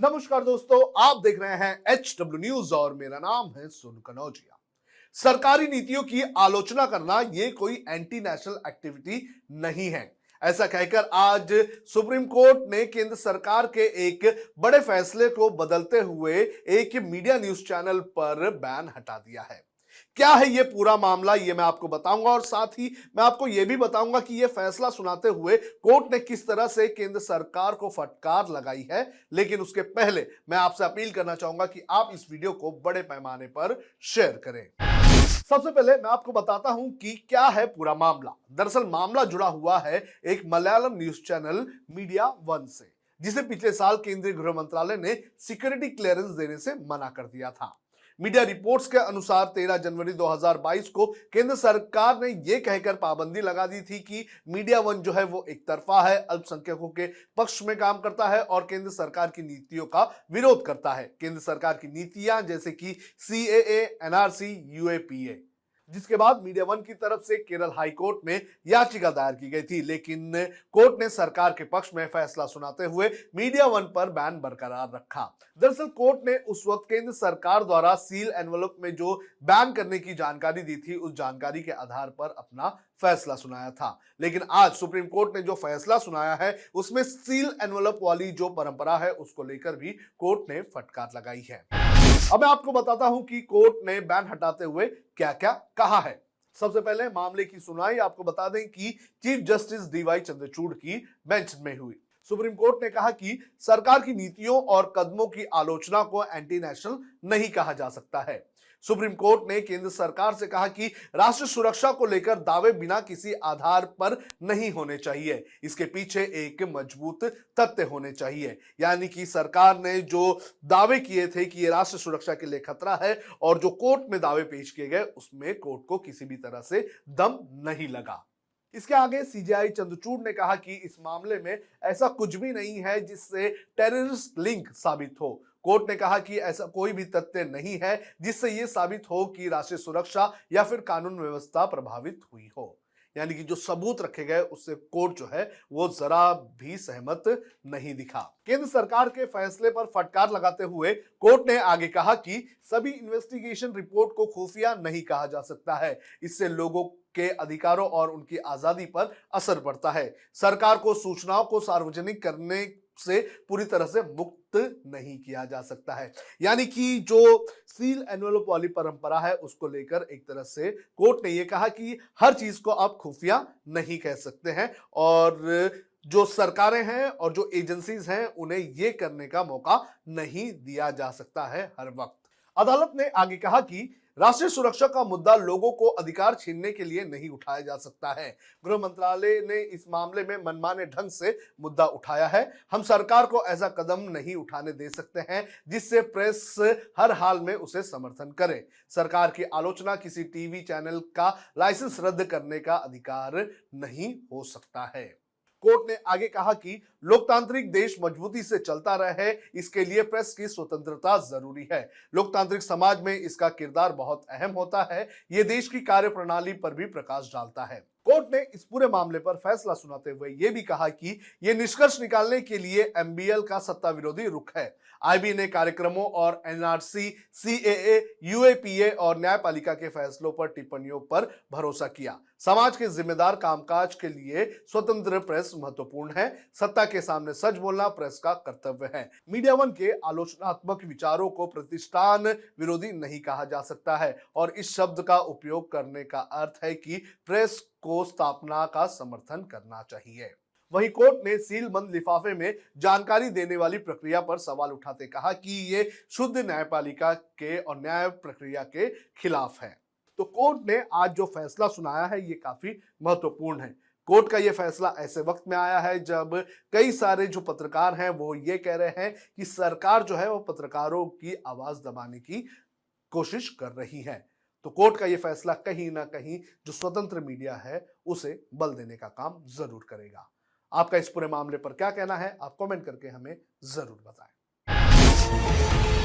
नमस्कार दोस्तों, आप देख रहे हैं HW न्यूज और मेरा नाम है सोनू कनौजिया। सरकारी नीतियों की आलोचना करना ये कोई एंटी नेशनल एक्टिविटी नहीं है, ऐसा कहकर आज सुप्रीम कोर्ट ने केंद्र सरकार के एक बड़े फैसले को बदलते हुए एक मीडिया न्यूज चैनल पर बैन हटा दिया है। क्या है ये पूरा मामला, ये मैं आपको बताऊंगा और साथ ही मैं आपको ये भी बताऊंगा कि ये फैसला सुनाते हुए कोर्ट ने किस तरह से केंद्र सरकार को फटकार लगाई है। लेकिन उसके पहले मैं आपसे अपील करना चाहूंगा कि आप इस वीडियो को बड़े पैमाने पर शेयर करें। सबसे पहले मैं आपको बताता हूं कि क्या है पूरा मामला। दरअसल मामला जुड़ा हुआ है एक Malayalam news channel media one से, जिसे पिछले साल केंद्रीय गृह मंत्रालय ने सिक्योरिटी क्लियरेंस देने से मना कर दिया था। मीडिया रिपोर्ट्स के अनुसार 13 जनवरी 2022 को केंद्र सरकार ने यह कहकर पाबंदी लगा दी थी कि मीडिया वन जो है वो एक तरफा है, अल्पसंख्यकों के पक्ष में काम करता है और केंद्र सरकार की नीतियों का विरोध करता है। केंद्र सरकार की नीतियां जैसे कि CAA, NRC, UAPA, जिसके बाद मीडिया वन की तरफ से केरल हाई कोर्ट में याचिका दायर की गई थी, लेकिन कोर्ट ने सरकार के पक्ष में फैसला सुनाते हुए मीडिया वन पर बैन बरकरार रखा। दरअसल कोर्ट ने उस वक्त केंद्र सरकार द्वारा सील एनवलप में जो बैन करने की जानकारी दी थी, उस जानकारी के आधार पर अपना फैसला सुनाया था। लेकिन आज सुप्रीम कोर्ट ने जो फैसला सुनाया है उसमें सील एनवलप वाली जो परंपरा है उसको लेकर भी कोर्ट ने फटकार लगाई है। अब मैं आपको बताता हूं कि कोर्ट ने बैन हटाते हुए क्या क्या कहा है। सबसे पहले मामले की सुनवाई आपको बता दें कि चीफ जस्टिस DY चंद्रचूड़ की बेंच में हुई। सुप्रीम कोर्ट ने कहा कि सरकार की नीतियों और कदमों की आलोचना को एंटी नेशनल नहीं कहा जा सकता है। सुप्रीम कोर्ट ने केंद्र सरकार से कहा कि राष्ट्र सुरक्षा को लेकर दावे बिना किसी आधार पर नहीं होने चाहिए, इसके पीछे एक मजबूत तथ्य होने चाहिए। यानी कि सरकार ने जो दावे किए थे कि ये राष्ट्र सुरक्षा के लिए खतरा है और जो कोर्ट में दावे पेश किए गए उसमें कोर्ट को किसी भी तरह से दम नहीं लगा। इसके आगे CJI चंद्रचूड़ ने कहा कि इस मामले में ऐसा कुछ भी नहीं है जिससे टेररिस्ट लिंक साबित हो। कोर्ट ने कहा कि ऐसा कोई भी तथ्य नहीं है जिससे यह साबित हो कि राष्ट्रीय सुरक्षा या फिर कानून व्यवस्था प्रभावित हुई हो। यानी कि जो सबूत रखे गए उससे कोर्ट जो है वो जरा भी सहमत नहीं दिखा। केंद्र सरकार के फैसले पर फटकार लगाते हुए कोर्ट ने आगे कहा कि सभी इन्वेस्टिगेशन रिपोर्ट को खुफिया नहीं कहा जा सकता है, इससे लोगों के अधिकारों और उनकी आजादी पर असर पड़ता है। सरकार को सूचनाओं को सार्वजनिक करने से पूरी तरह से मुक्त नहीं किया जा सकता है। यानी कि जो सील एनवलप वाली परंपरा है उसको लेकर एक तरह से कोर्ट ने यह कहा कि हर चीज को आप खुफिया नहीं कह सकते हैं और जो सरकारें हैं और जो एजेंसीज हैं उन्हें यह करने का मौका नहीं दिया जा सकता है हर वक्त। अदालत ने आगे कहा कि राष्ट्रीय सुरक्षा का मुद्दा लोगों को अधिकार छीनने के लिए नहीं उठाया जा सकता है। गृह मंत्रालय ने इस मामले में मनमाने ढंग से मुद्दा उठाया है। हम सरकार को ऐसा कदम नहीं उठाने दे सकते हैं जिससे प्रेस हर हाल में उसे समर्थन करे। सरकार की आलोचना किसी टीवी चैनल का लाइसेंस रद्द करने का अधिकार नहीं हो सकता है। कोर्ट ने आगे कहा कि लोकतांत्रिक देश मजबूती से चलता रहे, इसके लिए प्रेस की स्वतंत्रता जरूरी है। लोकतांत्रिक समाज में इसका किरदार बहुत अहम होता है। यह देश की कार्यप्रणाली पर भी प्रकाश डालता है। कोर्ट ने इस पूरे मामले पर फैसला सुनाते हुए यह भी कहा कि यह निष्कर्ष निकालने के लिए MBL का सत्ता विरोधी रुख है। IB ने कार्यक्रमों और NRC, CAA, UAPA और न्यायपालिका के फैसलों पर टिप्पणियों पर भरोसा किया। समाज के जिम्मेदार कामकाज के लिए स्वतंत्र प्रेस महत्वपूर्ण है। सत्ता के सामने सच बोलना प्रेस का कर्तव्य है। मीडिया वन के आलोचनात्मक विचारों को प्रतिष्ठान विरोधी नहीं कहा जा सकता है और इस शब्द का उपयोग करने का अर्थ है कि प्रेस को स्थापना का समर्थन करना चाहिए। वहीं कोर्ट ने सील बंद लिफाफे में जानकारी देने वाली प्रक्रिया पर सवाल उठाते कहा कि ये शुद्ध न्यायपालिका के और न्याय प्रक्रिया के खिलाफ है। तो कोर्ट ने आज जो फैसला सुनाया है ये काफी महत्वपूर्ण है। कोर्ट का ये फैसला ऐसे वक्त में आया है जब कई सारे जो पत्रकार हैं वो ये कह रहे हैं कि सरकार जो है वो पत्रकारों की आवाज दबाने की कोशिश कर रही है। तो कोर्ट का ये फैसला कहीं ना कहीं जो स्वतंत्र मीडिया है उसे बल देने का काम जरूर करेगा। आपका इस पूरे मामले पर क्या कहना है, आप कमेंट करके हमें जरूर बताएं।